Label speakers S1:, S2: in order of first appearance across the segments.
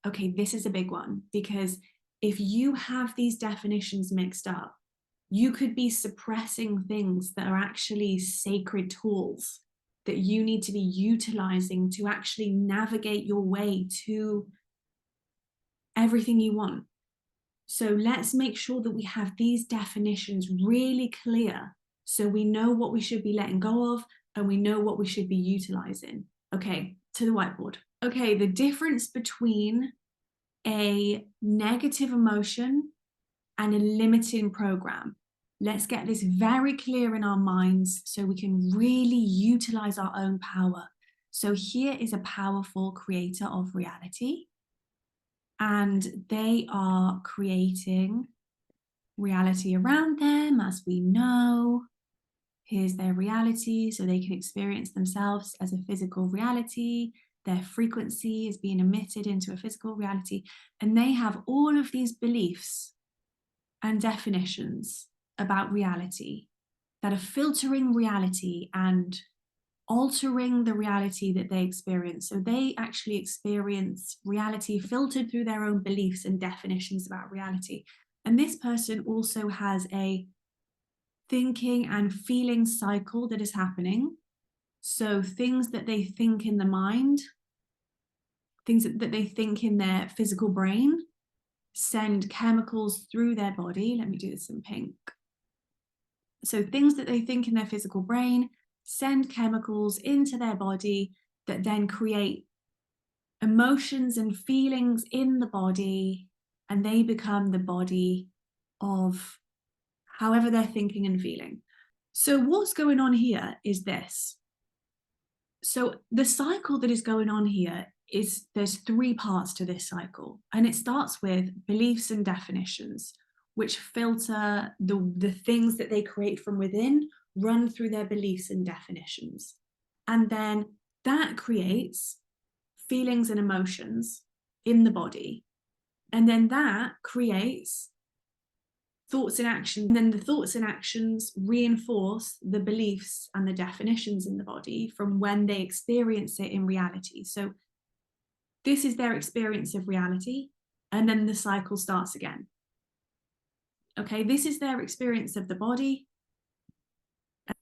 S1: Okay, this is a big one, because if you have these definitions mixed up, you could be suppressing things that are actually sacred tools that you need to be utilizing to actually navigate your way to everything you want. So let's make sure that we have these definitions really clear so we know what we should be letting go of and we know what we should be utilizing. Okay, to the whiteboard. Okay, the difference between a negative emotion and a limiting program. Let's get this very clear in our minds so we can really utilize our own power. So here is a powerful creator of reality, and they are creating reality around them, as we know. Here's their reality, so they can experience themselves as a physical reality. Their frequency is being emitted into a physical reality, and they have all of these beliefs and definitions about reality that are filtering reality and altering the reality that they experience. So they actually experience reality filtered through their own beliefs and definitions about reality. And this person also has a thinking and feeling cycle that is happening. So things that they think in the mind, things that they think in their physical brain, send chemicals through their body. Let me do this in pink. So things that they think in their physical brain send chemicals into their body that then create emotions and feelings in the body, and they become the body of however they're thinking and feeling. So what's going on here is this. So the cycle that is going on here is, there's three parts to this cycle, and it starts with beliefs and definitions, which filter the things that they create from within, run through their beliefs and definitions. And then that creates feelings and emotions in the body. And then that creates thoughts and actions. And then the thoughts and actions reinforce the beliefs and the definitions in the body from when they experience it in reality. So this is their experience of reality, and then the cycle starts again. Okay, this is their experience of the body,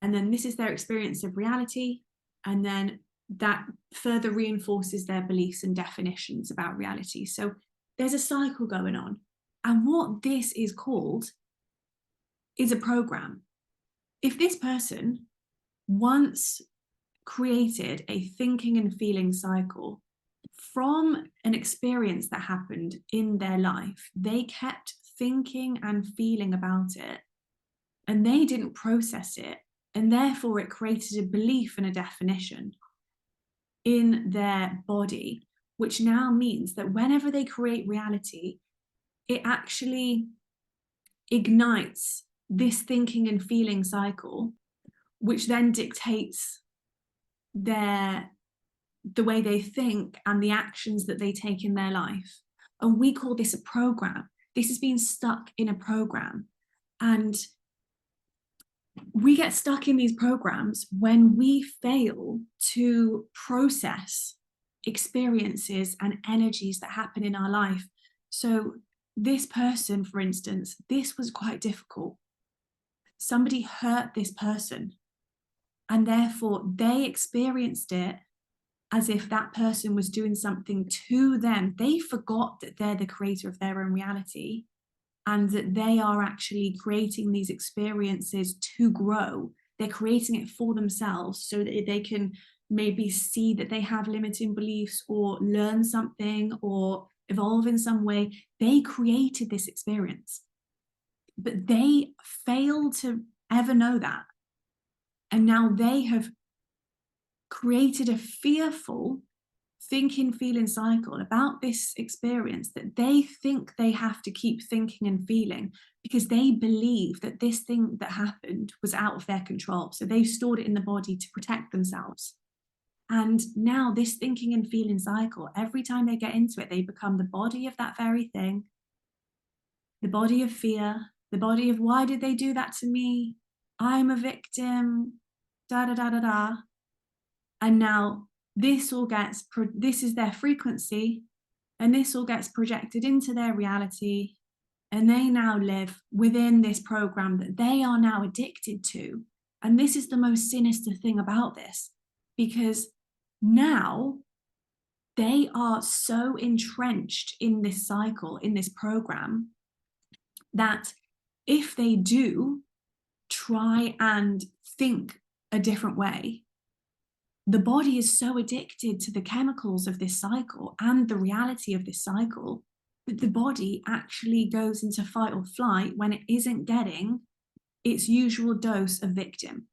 S1: and then this is their experience of reality, and then that further reinforces their beliefs and definitions about reality. So there's a cycle going on. And what this is called is a program. If this person once created a thinking and feeling cycle from an experience that happened in their life, they kept thinking and feeling about it, and they didn't process it, and therefore it created a belief and a definition in their body, which now means that whenever they create reality, it actually ignites this thinking and feeling cycle, which then dictates the way they think and the actions that they take in their life. And we call this a program. This has been stuck in a program. And we get stuck in these programs when we fail to process experiences and energies that happen in our life. So this person, for instance, this was quite difficult. Somebody hurt this person, and therefore they experienced it as if that person was doing something to them. They forgot that they're the creator of their own reality, and that they are actually creating these experiences to grow. They're creating it for themselves so that they can maybe see that they have limiting beliefs or learn something or evolve in some way. They created this experience, but they fail to ever know that. And now they have created a fearful thinking, feeling cycle about this experience that they think they have to keep thinking and feeling because they believe that this thing that happened was out of their control. So they've stored it in the body to protect themselves. And now this thinking and feeling cycle, every time they get into it, they become the body of that very thing, the body of fear, the body of why did they do that to me? I'm a victim, da da da da da. And now this all gets, this is their frequency, And this all gets projected into their reality. And they now live within this program that they are now addicted to. And this is the most sinister thing about this, because now they are so entrenched in this cycle, in this program, that if they do try and think a different way, the body is so addicted to the chemicals of this cycle and the reality of this cycle that the body actually goes into fight or flight when it isn't getting its usual dose of victim.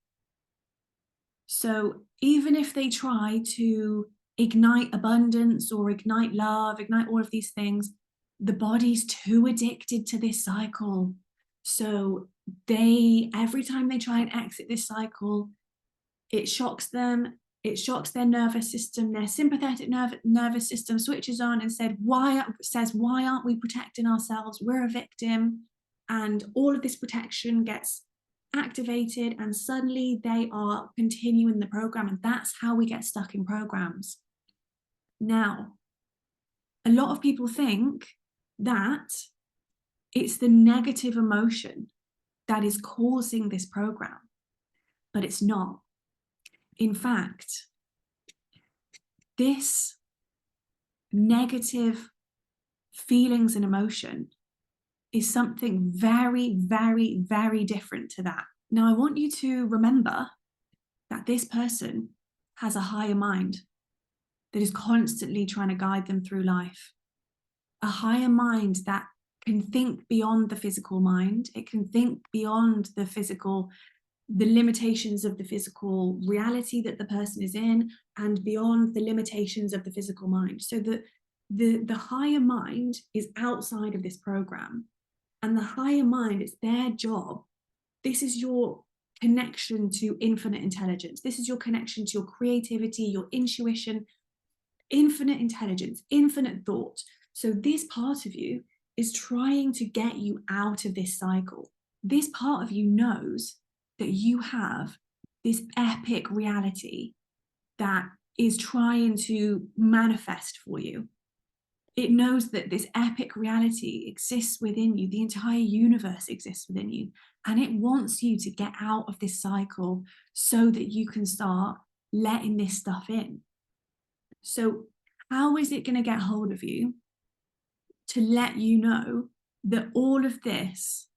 S1: So even if they try to ignite abundance or ignite love, ignite all of these things, the body's too addicted to this cycle. So every time they try and exit this cycle, it shocks them, it shocks their nervous system, their sympathetic nervous system switches on and says, why aren't we protecting ourselves? We're a victim. And all of this protection gets activated, and suddenly they are continuing the program. And that's how we get stuck in programs. Now, a lot of people think that it's the negative emotion that is causing this program, but it's not. In fact, this negative feelings and emotion is something very, very, very different to that. Now, I want you to remember that this person has a higher mind that is constantly trying to guide them through life. A higher mind that can think beyond the physical mind. It can think beyond the limitations of the physical reality that the person is in, and beyond the limitations of the physical mind. So the higher mind is outside of this program, and the higher mind, it's their job. This is your connection to infinite intelligence. This is your connection to your creativity, your intuition, infinite intelligence, infinite thought. So this part of you is trying to get you out of this cycle. This part of you knows that you have this epic reality that is trying to manifest for you. It knows that this epic reality exists within you. The entire universe exists within you. And it wants you to get out of this cycle so that you can start letting this stuff in. So how is it going to get hold of you to let you know that all of this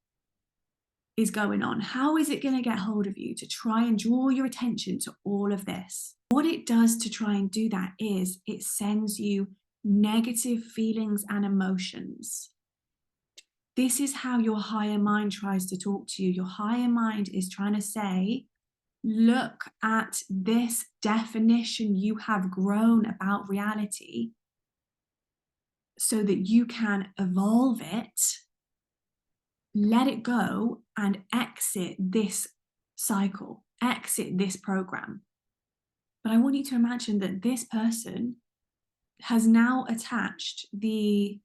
S1: is going on? How is it going to get hold of you to try and draw your attention to all of this? What it does to try and do that is it sends you negative feelings and emotions. This is how your higher mind tries to talk to you. Your higher mind is trying to say, look at this definition you have grown about reality so that you can evolve it, let it go, and exit this cycle, exit this program. But I want you to imagine that this person has now attached the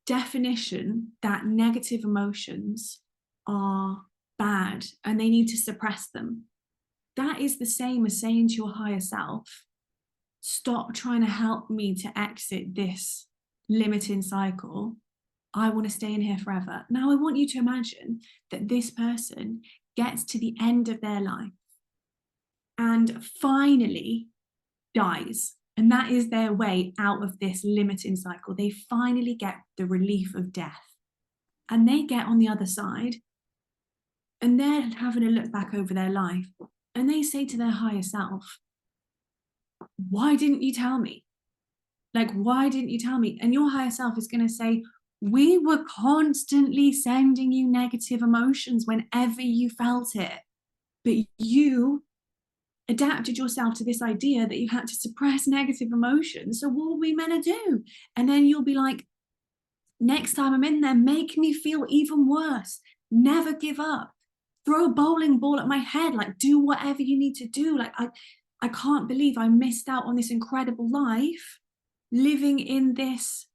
S1: definition that negative emotions are bad and they need to suppress them. That is the same as saying to your higher self, stop trying to help me to exit this limiting cycle. I want to stay in here forever. Now, I want you to imagine that this person gets to the end of their life and finally dies. And that is their way out of this limiting cycle. They finally get the relief of death. And they get on the other side and they're having a look back over their life and they say to their higher self, why didn't you tell me? Like, why didn't you tell me? And your higher self is going to say, we were constantly sending you negative emotions whenever you felt it. But you adapted yourself to this idea that you had to suppress negative emotions. So what were we meant to do? And then you'll be like, next time I'm in there, make me feel even worse. Never give up. Throw a bowling ball at my head. Like, do whatever you need to do. Like, I can't believe I missed out on this incredible life living in this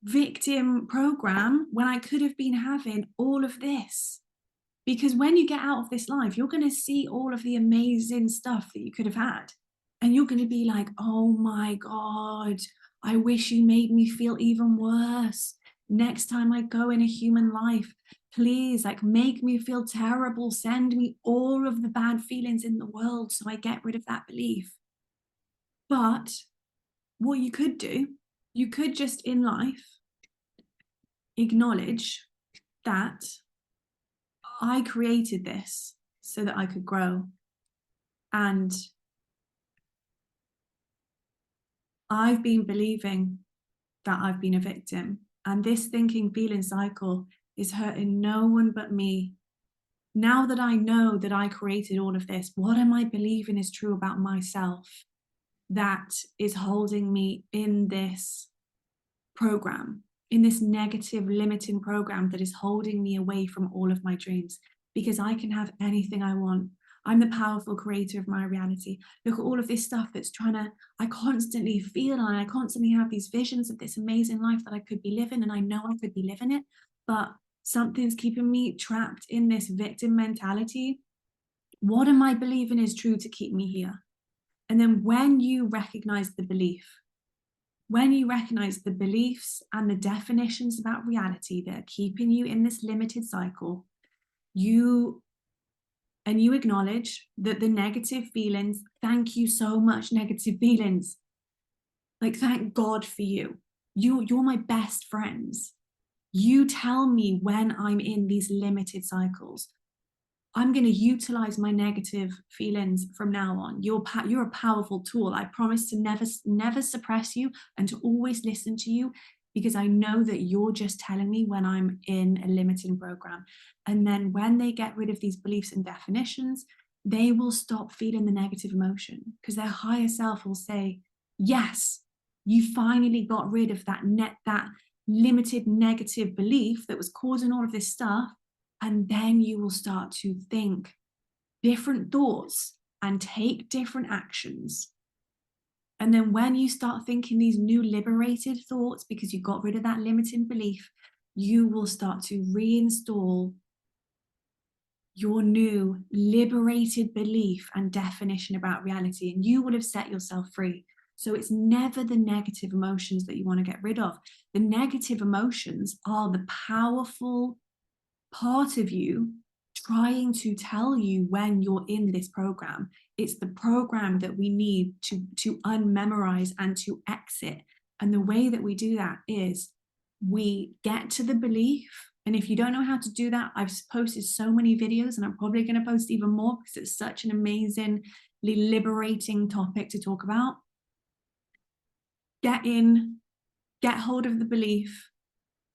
S1: victim program when I could have been having all of this. Because when you get out of this life, you're going to see all of the amazing stuff that you could have had. And you're going to be like, oh my God, I wish you made me feel even worse. Next time I go in a human life, please, like, make me feel terrible. Send me all of the bad feelings in the world so I get rid of that belief. But what you could do, you could just in life acknowledge that I created this so that I could grow. And I've been believing that I've been a victim. And this thinking feeling cycle is hurting no one but me. Now that I know that I created all of this, what am I believing is true about myself that is holding me in this program, in this negative limiting program that is holding me away from all of my dreams? Because I can have anything I want. I'm the powerful creator of my reality. Look at all of this stuff that's I constantly feel, and I constantly have these visions of this amazing life that I could be living, and I know I could be living it, but something's keeping me trapped in this victim mentality. What am I believing is true to keep me here? And then when you recognize the belief, when you recognize the beliefs and the definitions about reality that are keeping you in this limited cycle, you acknowledge that the negative feelings, thank you so much, negative feelings. Like, thank God for you. You're my best friends. You tell me when I'm in these limited cycles. I'm going to utilize my negative feelings from now on. You're a powerful tool. I promise to never suppress you and to always listen to you, because I know that you're just telling me when I'm in a limiting program. And then when they get rid of these beliefs and definitions, they will stop feeling the negative emotion, because their higher self will say, yes, you finally got rid of that limited negative belief that was causing all of this stuff. And then you will start to think different thoughts and take different actions. And then when you start thinking these new liberated thoughts, because you got rid of that limiting belief, you will start to reinstall your new liberated belief and definition about reality, and you will have set yourself free. So it's never the negative emotions that you want to get rid of. The negative emotions are the powerful part of you trying to tell you when you're in this program. It's the program that we need to unmemorize and to exit. And the way that we do that is we get to the belief. And if you don't know how to do that, I've posted so many videos, and I'm probably going to post even more because it's such an amazingly liberating topic to talk about. Get in, get hold of the belief,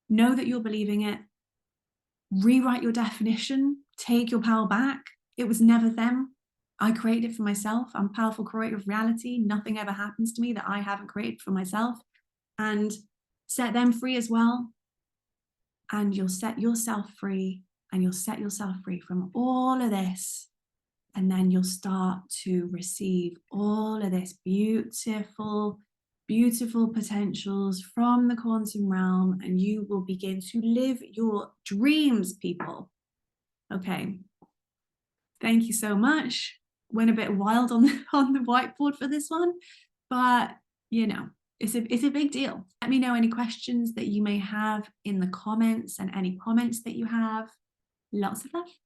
S1: know that you're believing it, rewrite your definition, take your power back. It was never them. I created it for myself. I'm a powerful creator of reality. Nothing ever happens to me that I haven't created for myself. And set them free as well. And you'll set yourself free, and you'll set yourself free from all of this. And then you'll start to receive all of this beautiful, beautiful potentials from the quantum realm, and you will begin to live your dreams, people. Okay. Thank you so much. Went a bit wild on the whiteboard for this one, but you know, it's a big deal. Let me know any questions that you may have in the comments, and any comments that you have. Lots of love.